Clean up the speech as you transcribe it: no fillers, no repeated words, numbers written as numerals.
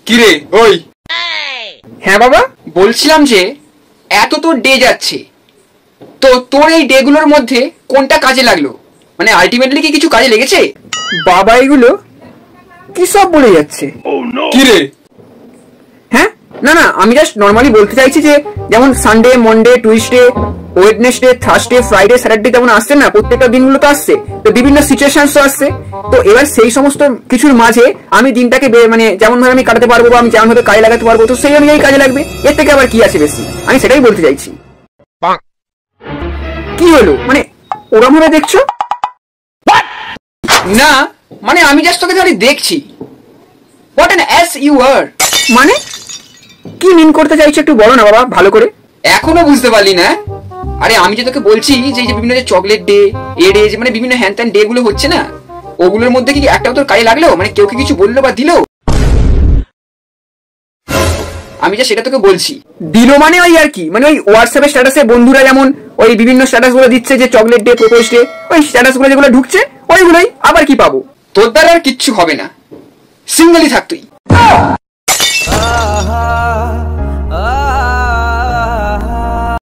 কিরে ওই? হ্যাঁ বাবা, বলছিলাম যে এত তো ডে যাচ্ছে, তো তোর এই ডে গুলোর মধ্যে কোনটা কাজে লাগলো? মানে আলটিমেটলি কি কিছু কাজে লেগেছে? বাবা এগুলো কি সব বলে যাচ্ছে? কিরে? হ্যাঁ, না না, আমি জাস্ট নর্মালি বলতে চাইছি যে যেমন Sunday, Monday, Tuesday, Wednesday, Thursday, Friday, Saturday যেমন আসছে না, প্রত্যেকটা দিনগুলো তো আসছে, তো বিভিন্ন সিচুয়েশন তো আসছে। তো এবার সেই সমস্ত কিছুর মাঝে আমি দিনটাকে মানে যেমন ভাবে আমি কাটাতে পারবো বা আমি যেমন ভাবে কাজে লাগাতে পারবো, তো সেই অনুযায়ী কাজে লাগবে। এর থেকে আবার কি আছে বেশি? আমি সেটাই বলতে চাইছি। কি হলো, মানে ওরম ভাবে দেখছো? না মানে আমি জাস্ট তোকে খালি দেখছি। What an ass you are. মানে কি মিন করতে চাইছো একটু বলো না বাবা ভালো করে। এখনো বুঝতে পারলি না? আরে আমি যে তোকে বলছি যে এই যে বিভিন্ন যে চকলেট ডে, এ ডে, মানে বিভিন্ন হ্যান ত্যান ডে গুলো হচ্ছে না, ওগুলোর মধ্যে কি একটাও তোর কাজে লাগলো? মানে কেউ কি কিছু বললো বা দিলো? আমি যা সেটা তোকে বলছি। দিল মানে ওই আর কি, মানে ওই হোয়াটসঅ্যাপের স্ট্যাটাসে বন্ধুরা যেমন ওই বিভিন্ন স্ট্যাটাস গুলো দিচ্ছে যে চকলেট ডে, প্রপোজ ডে, ওই স্ট্যাটাস গুলো যেগুলো ঢুকছে ওইগুলোই। আবার কি পাবো? তোর দ্বারা আর কিচ্ছু হবে না, সিঙ্গেলই থাক তুই।